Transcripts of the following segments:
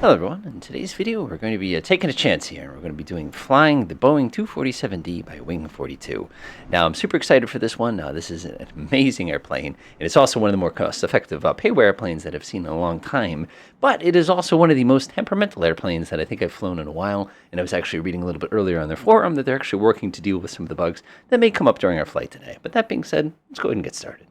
Hello everyone, in today's video we're going to be taking a chance here. We're going to be flying the Boeing 247D by Wing 42. Now I'm super excited for this one. This is an amazing airplane, and it's also one of the more cost-effective payaway airplanes that I've seen in a long time, but it is also one of the most temperamental airplanes that I think I've flown in a while, and I was actually reading a little bit earlier on their forum that they're actually working to deal with some of the bugs that may come up during our flight today. But that being said, let's go ahead and get started.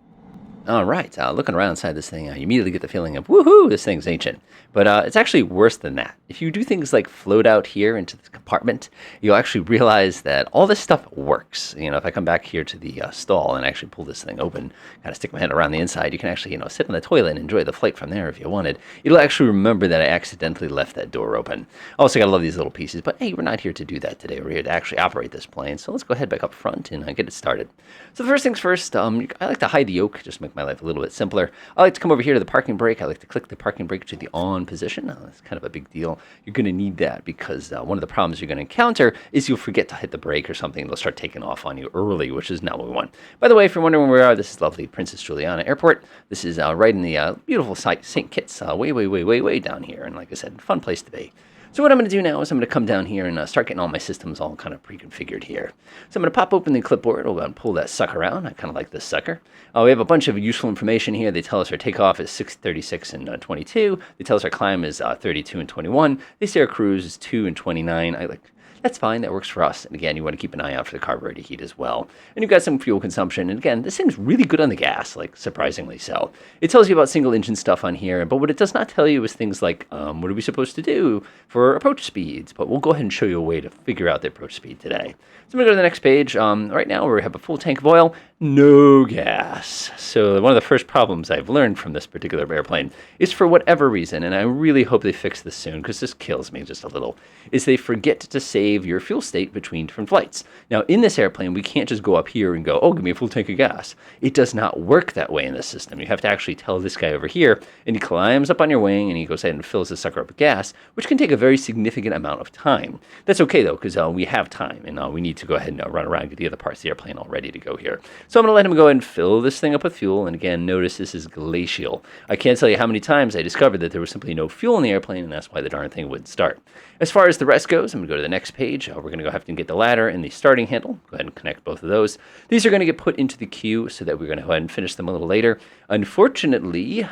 All right, looking around inside this thing, you immediately get the feeling of, woohoo, this thing's ancient. But it's actually worse than that. If you do things like float out here into the compartment, you'll actually realize that all this stuff works. You know, if I come back here to the stall and actually pull this thing open, kind of stick my head around the inside, you can actually, sit on the toilet and enjoy the flight from there if you wanted. It'll actually remember that I accidentally left that door open. Also, gotta love these little pieces, but hey, we're not here to do that today. We're here to actually operate this plane. So let's go ahead back up front and get it started. So first things first, I like to hide the yoke, just make my life a little bit simpler. I like to come over here to the parking brake. I like to click the parking brake to the on position. That's kind of a big deal. You're going to need that because one of the problems you're going to encounter is you'll forget to hit the brake or something. It'll start taking off on you early, which is not what we want. By the way, if you're wondering where we are, this is lovely Princess Juliana Airport. This is right in the beautiful St. Kitts, way down here. And like I said, fun place to be. So what I'm going to do now is I'm going to come down here and start getting all my systems all kind of pre-configured here. So I'm going to pop open the clipboard. We'll go and pull that sucker out. I kind of like this sucker. We have a bunch of useful information here. They tell us our takeoff is 6:36 and 22. They tell us our climb is 32 and 21. They say our cruise is 2 and 29. That's fine, that works for us. And again, you want to keep an eye out for the carburetor heat as well. And you've got some fuel consumption. And again, this thing's really good on the gas, surprisingly so. It tells you about single engine stuff on here, but what it does not tell you is things like, what are we supposed to do for approach speeds? But we'll go ahead and show you a way to figure out the approach speed today. So I'm going to go to the next page. Right now, we have a full tank of oil, no gas. So one of the first problems I've learned from this particular airplane is, for whatever reason, and I really hope they fix this soon because this kills me just a little, is they forget to save your fuel state between different flights. Now, in this airplane, we can't just go up here and go, oh, give me a full tank of gas. It does not work that way in this system. You have to actually tell this guy over here, and he climbs up on your wing, and he goes ahead and fills the sucker up with gas, which can take a very significant amount of time. That's okay, though, because we have time, and we need to go ahead and run around and get the other parts of the airplane all ready to go here. So I'm going to let him go ahead and fill this thing up with fuel, and again, notice this is glacial. I can't tell you how many times I discovered that there was simply no fuel in the airplane, and that's why the darn thing wouldn't start. As far as the rest goes, I'm going to go to the next page. We're going to go have to get the ladder and the starting handle. Go ahead and connect both of those. These are going to get put into the queue so that we're going to go ahead and finish them a little later. Unfortunately,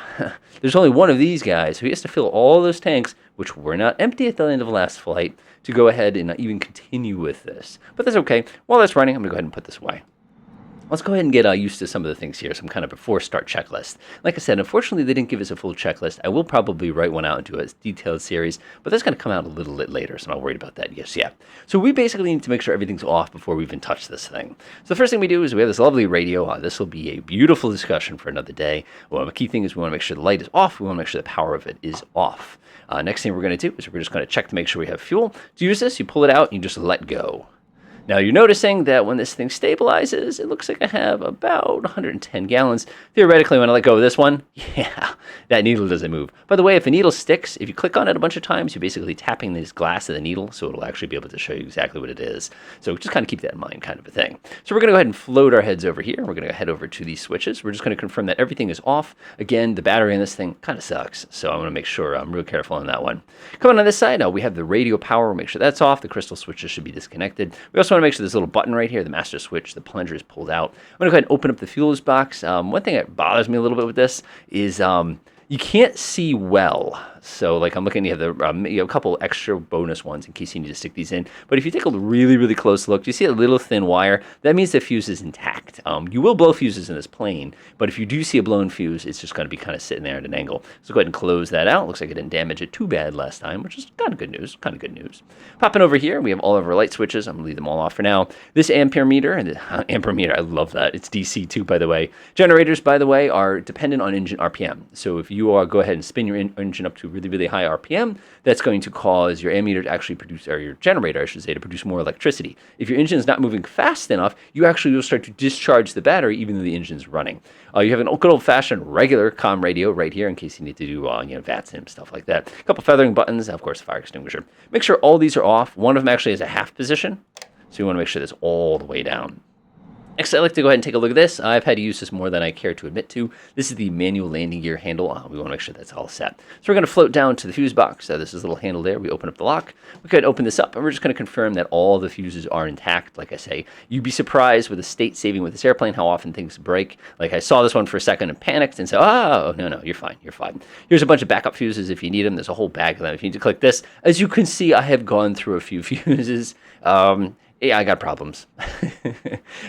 there's only one of these guys, so he has to fill all those tanks, which were not empty at the end of the last flight, to go ahead and even continue with this. But that's okay. While that's running, I'm going to go ahead and put this away. Let's go ahead and get used to some of the things here, some kind of before start checklist. Like I said, unfortunately, they didn't give us a full checklist. I will probably write one out into a detailed series, but that's going to come out a little bit later, so I'm not worried about that just yet. So we basically need to make sure everything's off before we even touch this thing. So the first thing we do is we have this lovely radio. This will be a beautiful discussion for another day. Well, the key thing is we want to make sure the light is off. We want to make sure the power of it is off. Next thing we're going to do is we're just going to check to make sure we have fuel. To use this, you pull it out and you just let go. Now, you're noticing that when this thing stabilizes, it looks like I have about 110 gallons. Theoretically, when I let go of this one, yeah, that needle doesn't move. By the way, if a needle sticks, if you click on it a bunch of times, you're basically tapping this glass of the needle, so it'll actually be able to show you exactly what it is. So just kind of keep that in mind, kind of a thing. So we're going to go ahead and float our heads over here. We're going to head over to these switches. We're just going to confirm that everything is off. Again, the battery in this thing kind of sucks, so I'm going to make sure I'm real careful on that one. Coming on this side, we have the radio power. We'll make sure that's off. The crystal switches should be disconnected. We also want to make sure this little button right here, the master switch, the plunger is pulled out. I'm going to go ahead and open up the fuels box. One thing that bothers me a little bit with this is you can't see well. So I'm looking, you have a couple extra bonus ones in case you need to stick these in. But if you take a really, really close look, you see a little thin wire? That means the fuse is intact. You will blow fuses in this plane, but if you do see a blown fuse, it's just going to be kind of sitting there at an angle. So go ahead and close that out. Looks like it didn't damage it too bad last time, which is kind of good news. Popping over here, we have all of our light switches. I'm going to leave them all off for now. This ampere meter, I love that. It's DC too, by the way. Generators, by the way, are dependent on engine RPM. So if you go ahead and spin your engine up to really, really high RPM, that's going to cause your ammeter to actually produce, or your generator, I should say, to produce more electricity. If your engine is not moving fast enough, you actually will start to discharge the battery even though the engine's running. You have an good old-fashioned regular comm radio right here in case you need to do VATS and stuff like that. A couple feathering buttons, and of course, fire extinguisher. Make sure all these are off. One of them actually has a half position, so you want to make sure that's all the way down. Next, I'd like to go ahead and take a look at this. I've had to use this more than I care to admit to. This is the manual landing gear handle. We want to make sure that's all set. So we're going to float down to the fuse box. This is a little handle there. We open up the lock. We could open this up, and we're just going to confirm that all the fuses are intact. Like I say, you'd be surprised with the state saving with this airplane how often things break. Like I saw this one for a second and panicked and said, oh, no, you're fine, you're fine. Here's a bunch of backup fuses if you need them. There's a whole bag of them. If you need to click this, as you can see, I have gone through a few fuses. Yeah, I got problems.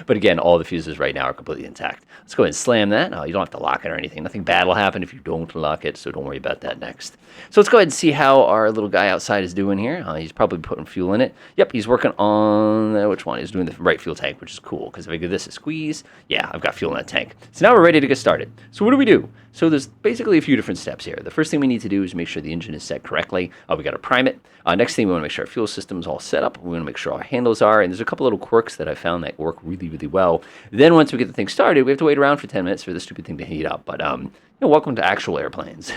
But again, all the fuses right now are completely intact. Let's go ahead and slam that. You don't have to lock it or anything. Nothing bad will happen if you don't lock it, so don't worry about that next. So let's go ahead and see how our little guy outside is doing here. He's probably putting fuel in it. Yep, he's working on, which one? He's doing the right fuel tank, which is cool, because if I give this a squeeze, yeah, I've got fuel in that tank. So now we're ready to get started. So what do? So there's basically a few different steps here. The first thing we need to do is make sure the engine is set correctly. We got to prime it. Next thing, we want to make sure our fuel system is all set up. We want to make sure our handles are, and there's a couple little quirks that I found that work really, really well. Then once we get the thing started, we have to wait around for 10 minutes for the stupid thing to heat up. But welcome to actual airplanes.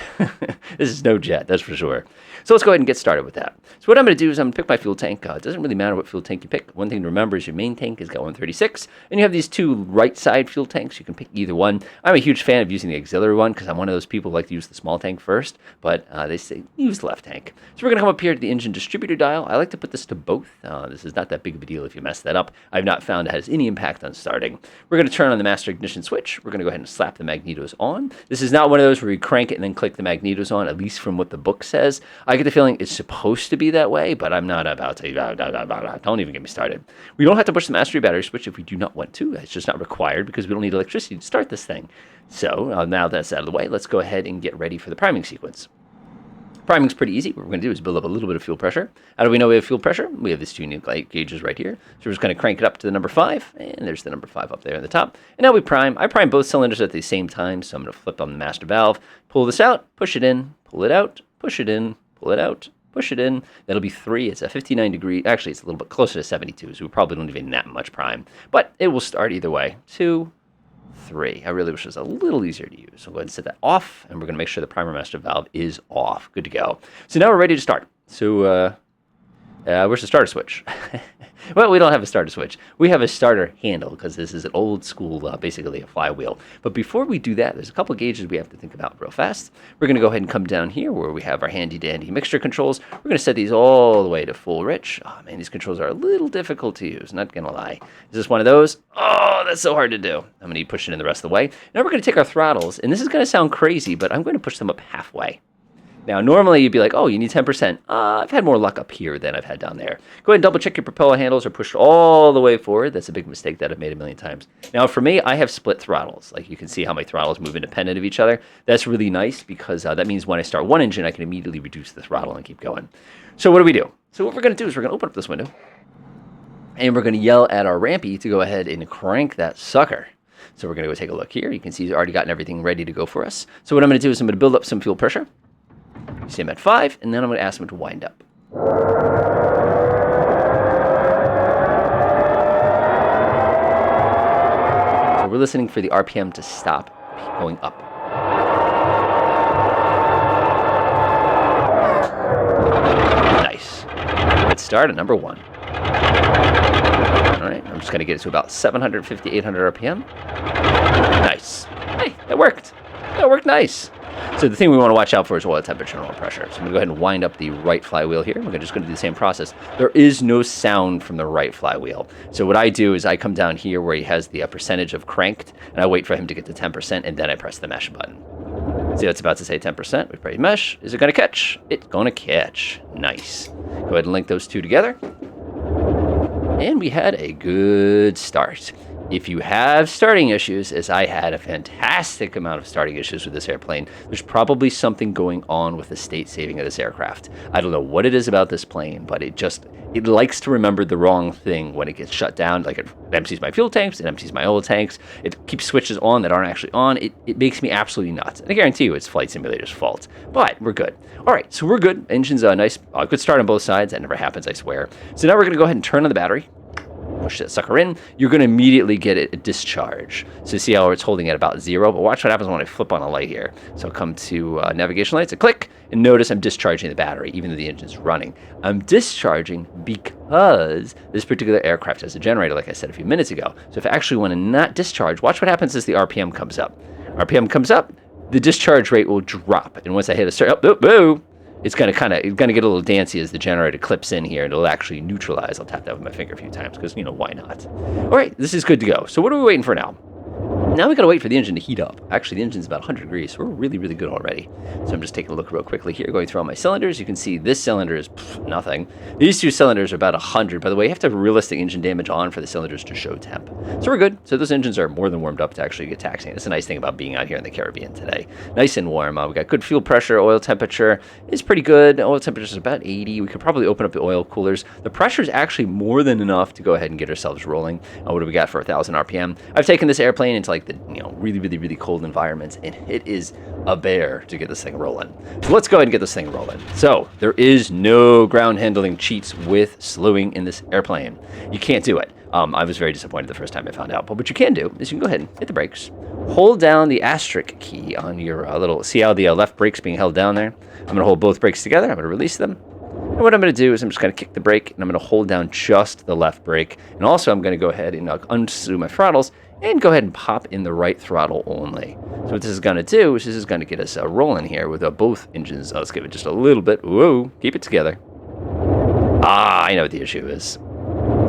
This is no jet, that's for sure. So let's go ahead and get started with that. So what I'm going to do is I'm going to pick my fuel tank. It doesn't really matter what fuel tank you pick. One thing to remember is your main tank has got 136, and you have these two right side fuel tanks. You can pick either one. I'm a huge fan of using the auxiliary one because I'm one of those people who like to use the small tank first, but they say use the left tank. So we're going to come up here to the engine distributor dial. I like to put this to both. This is not that big of a deal if you mess that up. I've not found it has any impact on starting. We're going to turn on the master ignition switch. We're going to go ahead and slap the magnetos on. This is not one of those where you crank it and then click the magnetos on, at least from what the book says. I get the feeling it's supposed to be that way, but I'm not about to. Don't even get me started. We don't have to push the master battery switch if we do not want to. It's just not required because we don't need electricity to start this thing. So now that's out of the way, let's go ahead and get ready for the priming sequence. Priming's pretty easy. What we're going to do is build up a little bit of fuel pressure. How do we know we have fuel pressure? We have these two unique light gauges right here. So we're just going to crank it up to the number 5, and there's the number 5 up there at the top. And now we prime. I prime both cylinders at the same time, so I'm going to flip on the master valve, pull this out, push it in, pull it out, push it in, pull it out, push it in. That'll be 3. It's a 59 degree. Actually, it's a little bit closer to 72, so we probably don't even need that much prime. But it will start either way. 2, 3. I really wish it was a little easier to use. So go ahead and set that off, and we're going to make sure the primer master valve is off. Good to go. So now we're ready to start. So where's the starter switch? Well, we don't have a starter switch. We have a starter handle because this is an old school, basically a flywheel. But before we do that, there's a couple gauges we have to think about real fast. We're going to go ahead and come down here where we have our handy-dandy mixture controls. We're going to set these all the way to full rich. Oh, man, these controls are a little difficult to use, not going to lie. Is this one of those? Oh, that's so hard to do. I'm going to be pushing it in the rest of the way. Now we're going to take our throttles, and this is going to sound crazy, but I'm going to push them up halfway. Now, normally you'd be like, oh, you need 10%. I've had more luck up here than I've had down there. Go ahead and double check your propeller handles are pushed all the way forward. That's a big mistake that I've made a million times. Now, for me, I have split throttles. Like you can see how my throttles move independent of each other. That's really nice because that means when I start one engine, I can immediately reduce the throttle and keep going. So what do? So what we're going to do is we're going to open up this window, and we're going to yell at our rampy to go ahead and crank that sucker. So we're going to go take a look here. You can see he's already gotten everything ready to go for us. So what I'm going to do is I'm going to build up some fuel pressure. See him at 5, and then I'm going to ask him to wind up. So we're listening for the RPM to stop going up. Nice. Let's start at number 1. All right, I'm just going to get it to about 750, 800 RPM. Nice. Hey, that worked. That worked nice. So the thing we want to watch out for is oil temperature and oil pressure. So I'm going to go ahead and wind up the right flywheel here. We're just going to do the same process. There is no sound from the right flywheel. So what I do is I come down here where he has the percentage of cranked, and I wait for him to get to 10%, and then I press the mesh button. See, that's about to say 10%. We press mesh. Is it going to catch? It's going to catch. Nice. Go ahead and link those two together. And we had a good start. If you have starting issues, as I had a fantastic amount of starting issues with this airplane, there's probably something going on with the state saving of this aircraft. I don't know what it is about this plane, but it likes to remember the wrong thing when it gets shut down. Like it empties my fuel tanks, it empties my oil tanks, it keeps switches on that aren't actually on. It makes me absolutely nuts. And I guarantee you it's Flight Simulator's fault. But we're good. All right, so we're good. Engine's nice, good start on both sides. That never happens, I swear. So now we're going to go ahead and turn on the battery. push that sucker in, you're going to immediately get a discharge. So see how it's holding at about 0, but watch what happens when I flip on a light here. So I'll come to navigation lights, and click, and notice I'm discharging the battery, even though the engine's running. I'm discharging because this particular aircraft has a generator, like I said a few minutes ago. So if I actually want to not discharge, watch what happens as the RPM comes up. RPM comes up, the discharge rate will drop, and once I hit a start, it's going to get a little dancy as the generator clips in here, and it'll actually neutralize. I'll tap that with my finger a few times because, why not? All right, this is good to go. So what are we waiting for now? Now we got to wait for the engine to heat up. Actually, the engine's about 100 degrees, so we're really, really good already. So I'm just taking a look real quickly here, going through all my cylinders. You can see this cylinder is nothing. These two cylinders are about 100. By the way, you have to have realistic engine damage on for the cylinders to show temp. So we're good. So those engines are more than warmed up to actually get taxing. That's a nice thing about being out here in the Caribbean today. Nice and warm. We got good fuel pressure. Oil temperature is pretty good. Oil temperature is about 80. We could probably open up the oil coolers. The pressure is actually more than enough to go ahead and get ourselves rolling. What do we got for 1,000 RPM? I've taken this airplane into like the really, really, really cold environments, and it is a bear to get this thing rolling. So let's go ahead and get this thing rolling. So there is no ground handling cheats with slewing in this airplane. You can't do it. I was very disappointed the first time I found out. But what you can do is you can go ahead and hit the brakes, hold down the asterisk key on your see how the left brake's being held down there? I'm going to hold both brakes together. I'm going to release them. And what I'm going to do is I'm just going to kick the brake, and I'm going to hold down just the left brake. And also I'm going to go ahead and unscrew my throttles and go ahead and pop in the right throttle only. So what this is going to do is this is going to get us rolling here with both engines. Let's give it just a little bit. Whoa, keep it together. I know what the issue is.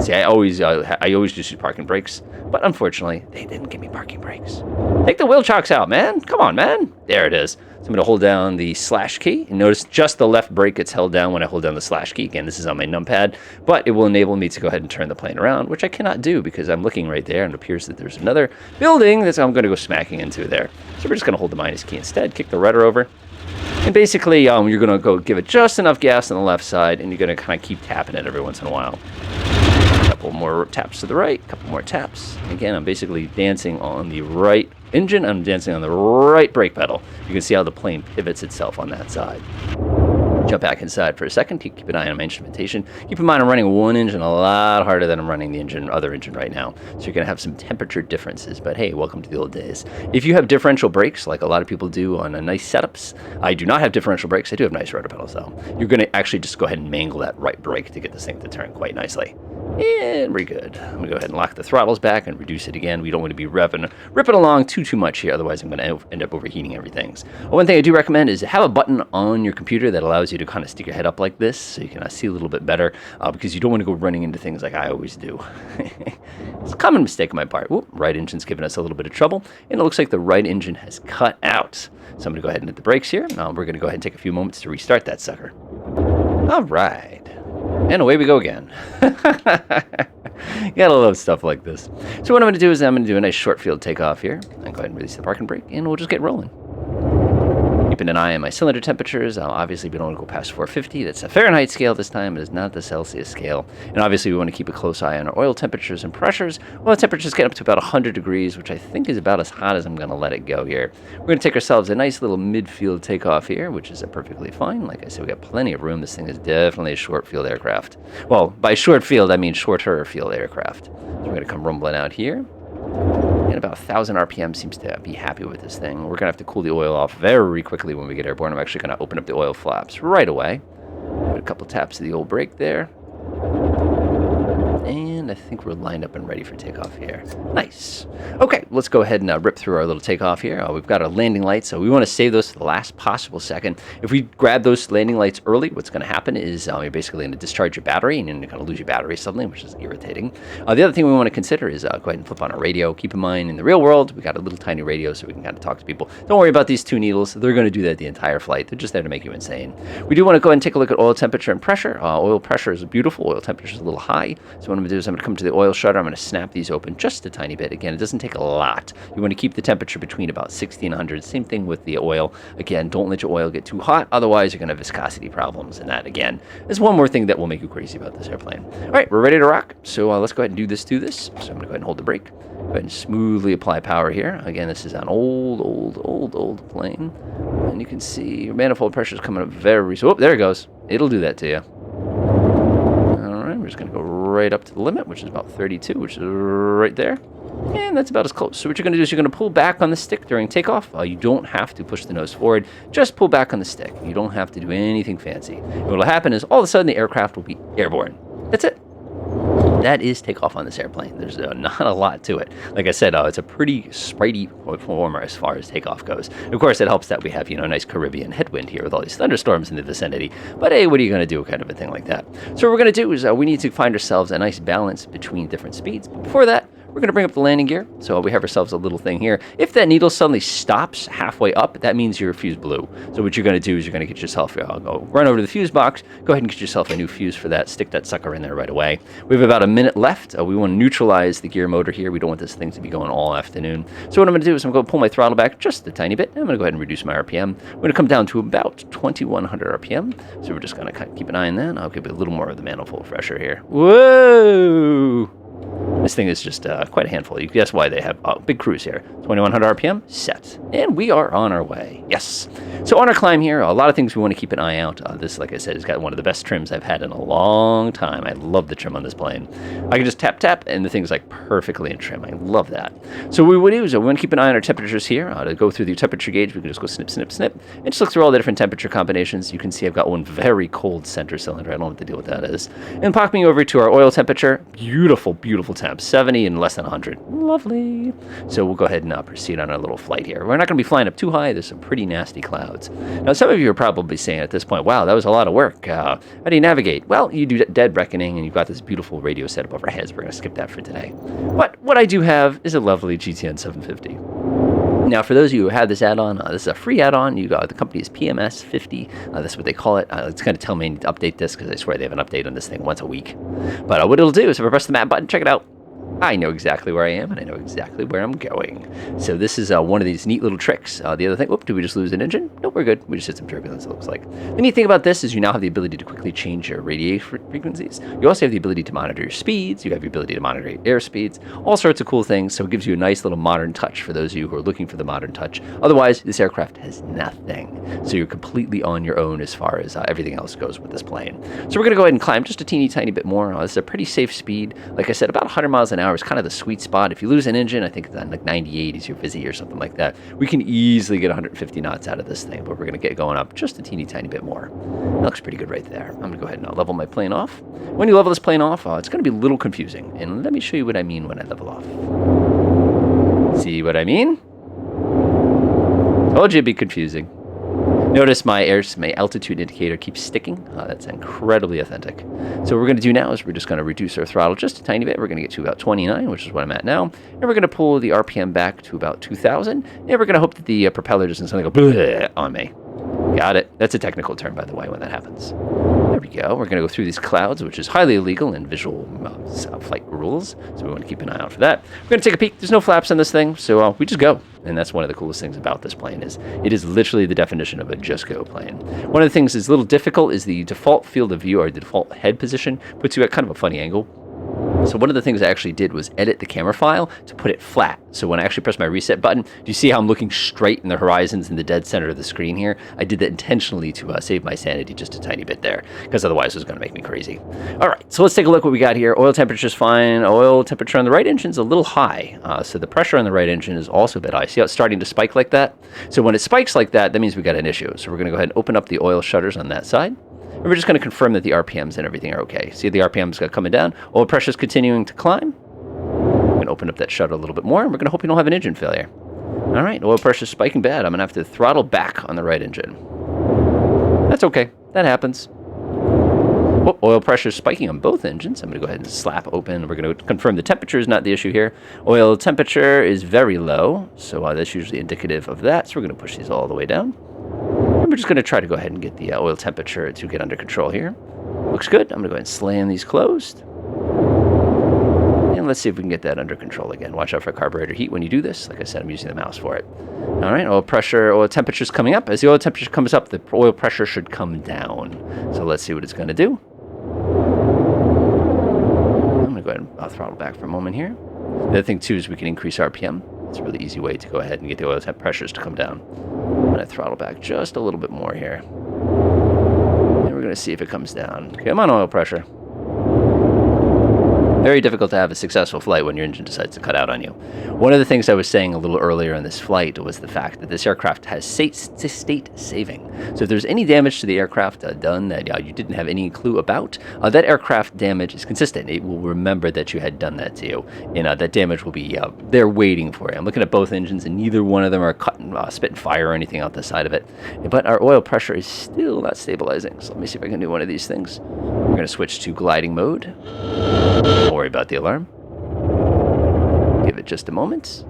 See, I always just use parking brakes, but unfortunately, they didn't give me parking brakes. Take the wheel chocks out, man. Come on, man. There it is. So I'm going to hold down the slash key, and notice just the left brake gets held down when I hold down the slash key. Again, this is on my numpad, but it will enable me to go ahead and turn the plane around, which I cannot do because I'm looking right there, and it appears that there's another building that I'm going to go smacking into there. So we're just going to hold the minus key instead, kick the rudder over. And basically, you're going to go give it just enough gas on the left side, and you're going to kind of keep tapping it every once in a while. A couple more taps to the right, a couple more taps. Again, I'm basically dancing on the right engine. I'm dancing on the right brake pedal. You can see how the plane pivots itself on that side. Jump back inside for a second. Keep an eye on my instrumentation. Keep in mind I'm running one engine a lot harder than I'm running the other engine right now. So you're going to have some temperature differences. But hey, welcome to the old days. If you have differential brakes, like a lot of people do on nice setups, I do not have differential brakes. I do have nice rudder pedals though. You're going to actually just go ahead and mangle that right brake to get this thing to turn quite nicely. And we're good. I'm going to go ahead and lock the throttles back and reduce it again. We don't want to be ripping along too much here. Otherwise, I'm going to end up overheating everything. One thing I do recommend is have a button on your computer that allows you to kind of stick your head up like this so you can see a little bit better because you don't want to go running into things like I always do. It's a common mistake on my part. Whoop, right engine's giving us a little bit of trouble, and it looks like the right engine has cut out. So I'm going to go ahead and hit the brakes here. We're going to go ahead and take a few moments to restart that sucker. All right. And away we go again. Gotta love stuff like this. So what I'm going to do is I'm going to do a nice short field takeoff here. And go ahead and release the parking brake, and we'll just get rolling. Keeping an eye on my cylinder temperatures. Obviously, we don't want to go past 450. That's a Fahrenheit scale this time. It is not the Celsius scale. And obviously, we want to keep a close eye on our oil temperatures and pressures. Well, the temperatures get up to about 100 degrees, which I think is about as hot as I'm going to let it go here. We're going to take ourselves a nice little midfield takeoff here, which is perfectly fine. Like I said, we got plenty of room. This thing is definitely a short field aircraft. Well, by short field, I mean shorter field aircraft. So we're going to come rumbling out here. And about 1,000 RPM seems to be happy with this thing. We're going to have to cool the oil off very quickly when we get airborne. I'm actually going to open up the oil flaps right away. Put a couple taps of the old brake there. And I think we're lined up and ready for takeoff here. Nice. Okay, let's go ahead and rip through our little takeoff here. We've got our landing lights, so we want to save those to the last possible second. If we grab those landing lights early, what's going to happen is you're basically going to discharge your battery, and you're going to lose your battery suddenly, which is irritating. The other thing we want to consider is go ahead and flip on our radio. Keep in mind, in the real world, we got a little tiny radio, so we can kind of talk to people. Don't worry about these two needles. They're going to do that the entire flight. They're just there to make you insane. We do want to go ahead and take a look at oil temperature and pressure. Oil pressure is beautiful. Oil temperature is a little high. So what I'm going to do is I'm going to come to the oil shutter. I'm going to snap these open just a tiny bit. Again, it doesn't take a lot. You want to keep the temperature between about 60 and 100. Same thing with the oil. Again, don't let your oil get too hot. Otherwise, you're going to have viscosity problems. And that, again, is one more thing that will make you crazy about this airplane. All right, we're ready to rock. So let's go ahead and do this. So I'm going to go ahead and hold the brake. Go ahead and smoothly apply power here. Again, this is an old plane. And you can see your manifold pressure is coming up very... Oh, there it goes. It'll do that to you. All right, we're just going to go right up to the limit, which is about 32, which is right there. And that's about as close. So what you're going to do is you're going to pull back on the stick during takeoff. You don't have to push the nose forward. Just pull back on the stick. You don't have to do anything fancy. And what will happen is all of a sudden the aircraft will be airborne. That's it. That is takeoff on this airplane. There's not a lot to it. Like I said, it's a pretty spritey performer as far as takeoff goes. Of course, it helps that we have, a nice Caribbean headwind here with all these thunderstorms in the vicinity. But hey, what are you going to do kind of a thing like that? So what we're going to do is we need to find ourselves a nice balance between different speeds. But before that, we're going to bring up the landing gear. So we have ourselves a little thing here. If that needle suddenly stops halfway up, that means your fuse blew. So what you're going to do is you're going to get yourself, go run over to the fuse box, go ahead and get yourself a new fuse for that, stick that sucker in there right away. We have about a minute left. We want to neutralize the gear motor here. We don't want this thing to be going all afternoon. So what I'm going to do is I'm going to pull my throttle back just a tiny bit. I'm going to go ahead and reduce my RPM. I'm going to come down to about 2100 RPM. So we're just going to kind of keep an eye on that. I'll give it a little more of the manifold fresher here. Whoa! This thing is just quite a handful. You can guess why they have a big cruise here. 2100 RPM, set. And we are on our way. Yes. So on our climb here, a lot of things we want to keep an eye out. This, like I said, has got one of the best trims I've had in a long time. I love the trim on this plane. I can just tap, tap, and the thing's like perfectly in trim. I love that. So what we would do is we want to keep an eye on our temperatures here. To go through the temperature gauge, we can just go snip, snip, snip, and just look through all the different temperature combinations. You can see I've got one very cold center cylinder. I don't know what the deal with that is. And pop me over to our oil temperature. Beautiful, beautiful temp. 70 and less than 100. Lovely. So we'll go ahead and proceed on our little flight here. We're not going to be flying up too high. There's some pretty nasty clouds. Now, some of you are probably saying at this point, wow, that was a lot of work. How do you navigate? Well, you do dead reckoning, and you've got this beautiful radio set up over our heads. We're going to skip that for today. But what I do have is a lovely GTN 750. Now, for those of you who have this add-on, this is a free add-on. The company is PMS50. That's what they call it. It's going to tell me I need to update this because I swear they have an update on this thing once a week. But what it'll do is if I press the map button, check it out. I know exactly where I am, and I know exactly where I'm going. So this is one of these neat little tricks. The other thing, did we just lose an engine? Nope, we're good. We just hit some turbulence, it looks like. The neat thing about this is you now have the ability to quickly change your radiation frequencies. You also have the ability to monitor your speeds. You have the ability to monitor your air speeds. All sorts of cool things. So it gives you a nice little modern touch for those of you who are looking for the modern touch. Otherwise, this aircraft has nothing. So you're completely on your own as far as everything else goes with this plane. So we're going to go ahead and climb just a teeny tiny bit more. This is a pretty safe speed. Like I said, about 100 miles an hour is kind of the sweet spot. If you lose an engine, I think it's on like 98 is your busy or something like that. We can easily get 150 knots out of this thing, but we're going to get going up just a teeny tiny bit more. That looks pretty good right there. I'm going to go ahead and level my plane off. When you level this plane off, it's going to be a little confusing. And let me show you what I mean when I level off. See what I mean? Told you it'd be confusing. Notice my altitude indicator keeps sticking. That's incredibly authentic. So what we're going to do now is we're just going to reduce our throttle just a tiny bit. We're going to get to about 29, which is what I'm at now. And we're going to pull the RPM back to about 2,000. And we're going to hope that the propeller doesn't suddenly go bleh on me. Got it. That's a technical term, by the way, when that happens. There we go. We're going to go through these clouds, which is highly illegal in visual flight rules. So we want to keep an eye out for that. We're going to take a peek. There's no flaps on this thing, so we just go. And that's one of the coolest things about this plane is it is literally the definition of a just go plane. One of the things that's a little difficult is the default field of view or the default head position puts you at kind of a funny angle. So one of the things I actually did was edit the camera file to put it flat. So when I actually press my reset button, do you see how I'm looking straight in the horizons in the dead center of the screen here? I did that intentionally to save my sanity just a tiny bit there, because otherwise it was going to make me crazy. All right, so let's take a look what we got here. Oil temperature's fine. Oil temperature on the right engine's a little high. So the pressure on the right engine is also a bit high. See how it's starting to spike like that? So when it spikes like that, that means we got an issue. So we're going to go ahead and open up the oil shutters on that side. And we're just going to confirm that the RPMs and everything are okay. See the RPMs coming down. Oil pressure's continuing to climb. We're going to open up that shutter a little bit more, and we're going to hope we don't have an engine failure. All right, oil pressure's spiking bad. I'm going to have to throttle back on the right engine. That's okay. That happens. Oh, oil pressure's spiking on both engines. I'm going to go ahead and slap open. We're going to confirm the temperature is not the issue here. Oil temperature is very low, so that's usually indicative of that. So we're going to push these all the way down. And we're just going to try to go ahead and get the oil temperature to get under control here. Looks good. I'm going to go ahead and slam these closed. And let's see if we can get that under control again. Watch out for carburetor heat when you do this. Like I said, I'm using the mouse for it. All right, oil temperature's coming up. As the oil temperature comes up, the oil pressure should come down. So let's see what it's going to do. I'm going to go ahead and throttle back for a moment here. The other thing, too, is we can increase RPM. It's a really easy way to go ahead and get the oil temp pressures to come down. I'm going to throttle back just a little bit more here. And we're going to see if it comes down. Come on, oil pressure. Very difficult to have a successful flight when your engine decides to cut out on you. One of the things I was saying a little earlier in this flight was the fact that this aircraft has state saving. So if there's any damage to the aircraft done that you didn't have any clue about, that aircraft damage is consistent. It will remember that you had done that to you, and that damage will be there waiting for you. I'm looking at both engines, and neither one of them are cutting, spitting fire or anything out the side of it. But our oil pressure is still not stabilizing. So let me see if I can do one of these things. We're going to switch to gliding mode. Don't worry about the alarm. Give it just a moment.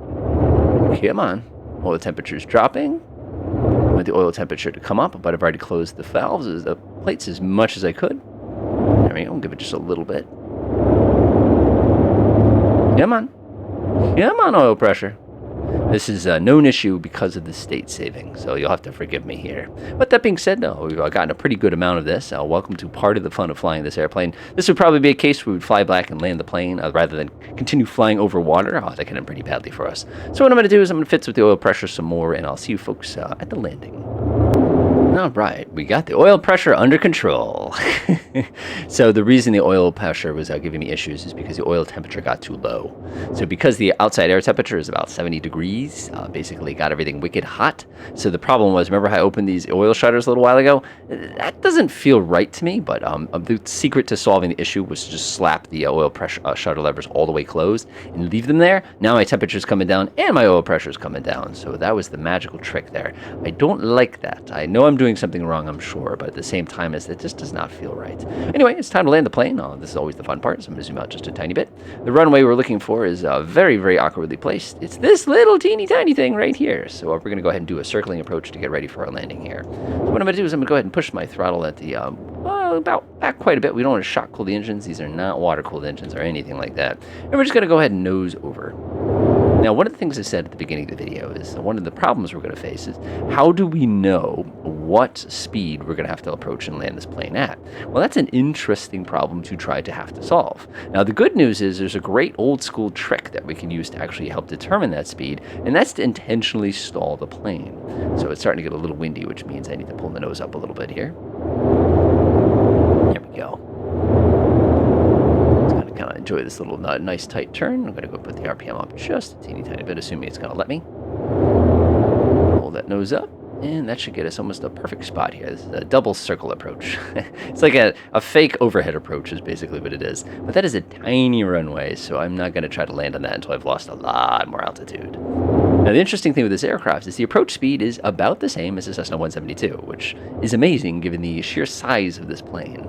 Come on. Oil temperature is dropping. I want the oil temperature to come up, but I've already closed the valves, the plates as much as I could. There we go. Give it just a little bit. Come on. Come on, oil pressure. This is a known issue because of the state saving, so you'll have to forgive me here. But that being said, we've gotten a pretty good amount of this. Welcome to part of the fun of flying this airplane. This would probably be a case where we would fly back and land the plane rather than continue flying over water. That could end pretty badly for us. So what I'm going to do is I'm going to fix with the oil pressure some more, and I'll see you folks at the landing. All right, we got the oil pressure under control. So the reason the oil pressure was giving me issues is because the oil temperature got too low. So because the outside air temperature is about 70 degrees, basically got everything wicked hot. So the problem was, remember how I opened these oil shutters a little while ago? That doesn't feel right to me, but the secret to solving the issue was to just slap the oil pressure shutter levers all the way closed and leave them there. Now my temperature's coming down and my oil pressure's coming down. So that was the magical trick there. I don't like that. I know I'm doing something wrong, I'm sure, but at the same time, it just does not feel right. Anyway, it's time to land the plane. This is always the fun part, so I'm going to zoom out just a tiny bit. The runway we're looking for is very, very awkwardly placed. It's this little teeny tiny thing right here. So we're going to go ahead and do a circling approach to get ready for our landing here. So what I'm going to do is I'm going to go ahead and push my throttle at the about back quite a bit. We don't want to shock cool the engines. These are not water cooled engines or anything like that. And we're just going to go ahead and nose over. Now, one of the things I said at the beginning of the video is one of the problems we're going to face is how do we know what speed we're going to have to approach and land this plane at? Well, that's an interesting problem to try to have to solve. Now, the good news is there's a great old school trick that we can use to actually help determine that speed, and that's to intentionally stall the plane. So it's starting to get a little windy, which means I need to pull the nose up a little bit here. There we go. Kind of enjoy this little nice tight turn. I'm going to go put the RPM up just a teeny tiny bit, assuming it's going to let me. Hold that nose up, and that should get us almost a perfect spot here. This is a double circle approach. It's like a fake overhead approach is basically what it is. But that is a tiny runway, so I'm not going to try to land on that until I've lost a lot more altitude. Now, the interesting thing with this aircraft is the approach speed is about the same as the Cessna 172, which is amazing given the sheer size of this plane.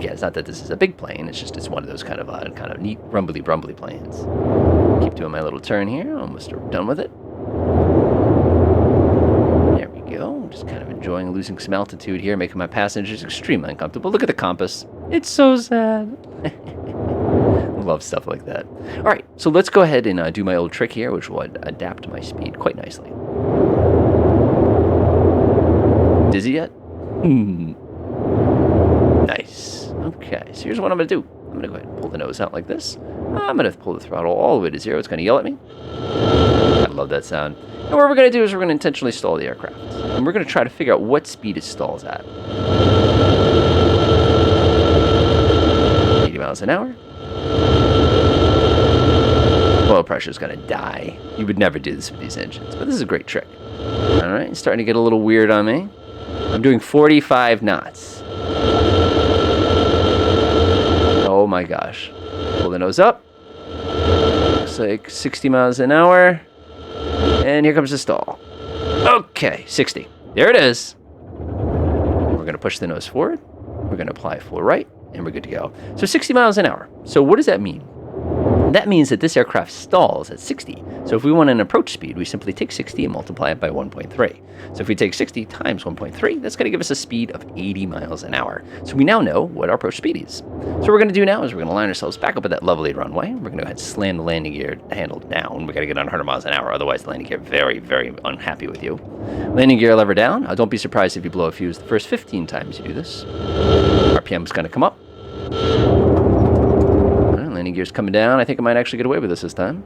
Yeah, it's not that this is a big plane, it's one of those kind of neat rumbly planes. Keep doing my little turn here, almost done with it. There we go, just kind of enjoying losing some altitude here, making my passengers extremely uncomfortable. Look at the compass, it's so sad. Love stuff like that. All right, so let's go ahead and do my old trick here, which will adapt my speed quite nicely. Dizzy yet? Nice. Okay, so here's what I'm going to do. I'm going to go ahead and pull the nose out like this. I'm going to pull the throttle all the way to 0. It's going to yell at me. I love that sound. And what we're going to do is we're going to intentionally stall the aircraft. And we're going to try to figure out what speed it stalls at. 80 miles an hour. Oil pressure is going to die. You would never do this with these engines, but this is a great trick. All right, it's starting to get a little weird on me. I'm doing 45 knots. Oh my gosh. Pull the nose up. Looks like 60 miles an hour. And here comes the stall. Okay, 60. There it is. We're going to push the nose forward. We're going to apply full right, and we're good to go. So 60 miles an hour. So what does that mean? That means that this aircraft stalls at 60. So if we want an approach speed, we simply take 60 and multiply it by 1.3. So if we take 60 times 1.3, that's going to give us a speed of 80 miles an hour. So we now know what our approach speed is. So what we're going to do now is we're going to line ourselves back up at that lovely runway. We're going to go ahead and slam the landing gear handle down. We got to get on 100 miles an hour, otherwise the landing gear very, very unhappy with you. Landing gear lever down. Don't be surprised if you blow a fuse the first 15 times you do this. RPM is going to come up. Landing gear's coming down. I think I might actually get away with this time.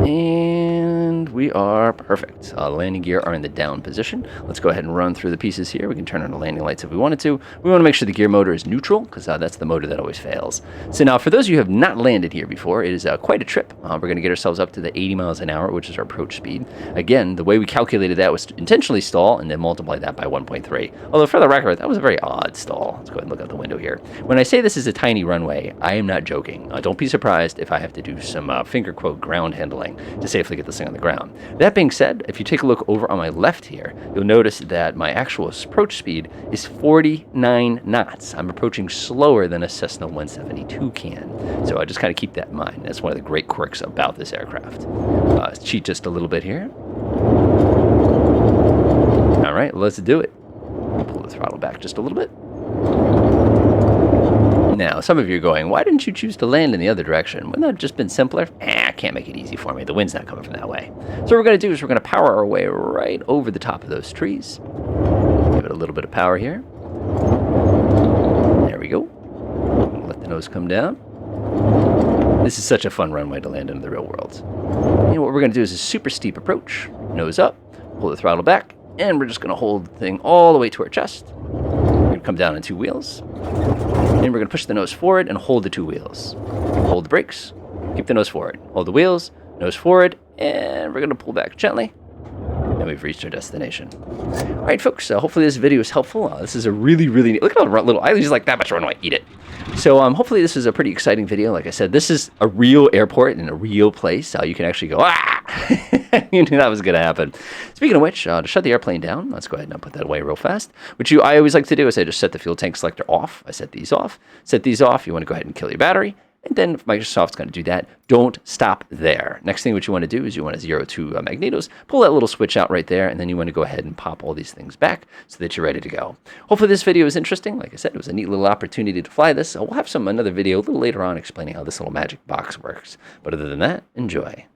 And we are perfect. Landing gear are in the down position. Let's go ahead and run through the pieces here. We can turn on the landing lights if we wanted to. We want to make sure the gear motor is neutral, because that's the motor that always fails. So now, for those of you who have not landed here before, it is quite a trip. We're going to get ourselves up to the 80 miles an hour, which is our approach speed. Again, the way we calculated that was to intentionally stall and then multiply that by 1.3. Although, for the record, that was a very odd stall. Let's go ahead and look out the window here. When I say this is a tiny runway, I am not joking. Don't be surprised if I have to do some finger quote ground handling to safely get this thing on the ground. That being said, if you take a look over on my left here, you'll notice that my actual approach speed is 49 knots. I'm approaching slower than a Cessna 172 can. So I just kind of keep that in mind. That's one of the great quirks about this aircraft. Cheat just a little bit here. All right, let's do it. Pull the throttle back just a little bit. Now, some of you are going, why didn't you choose to land in the other direction? Wouldn't that have just been simpler? I can't make it easy for me. The wind's not coming from that way. So what we're going to do is we're going to power our way right over the top of those trees. Give it a little bit of power here. There we go. Let the nose come down. This is such a fun runway to land in the real world. And what we're going to do is a super steep approach. Nose up, pull the throttle back, and we're just going to hold the thing all the way to our chest. We're going to come down on two wheels. And we're going to push the nose forward and hold the two wheels. Hold the brakes, keep the nose forward. Hold the wheels, nose forward, and we're going to pull back gently. And we've reached our destination. All right, folks, hopefully this video is helpful. This is a really, really neat, look at all the little, I just like that much runway, eat it. So hopefully this is a pretty exciting video. Like I said, this is a real airport in a real place. You can actually go, you knew that was going to happen. Speaking of which, to shut the airplane down, let's go ahead and put that away real fast. Which I always like to do is I just set the fuel tank selector off. I set these off. Set these off. You want to go ahead and kill your battery. And then if Microsoft's going to do that, don't stop there. Next thing what you want to do is you want to 0 to magnetos, pull that little switch out right there, and then you want to go ahead and pop all these things back so that you're ready to go. Hopefully this video is interesting. Like I said, it was a neat little opportunity to fly this. We'll have another video a little later on explaining how this little magic box works. But other than that, enjoy.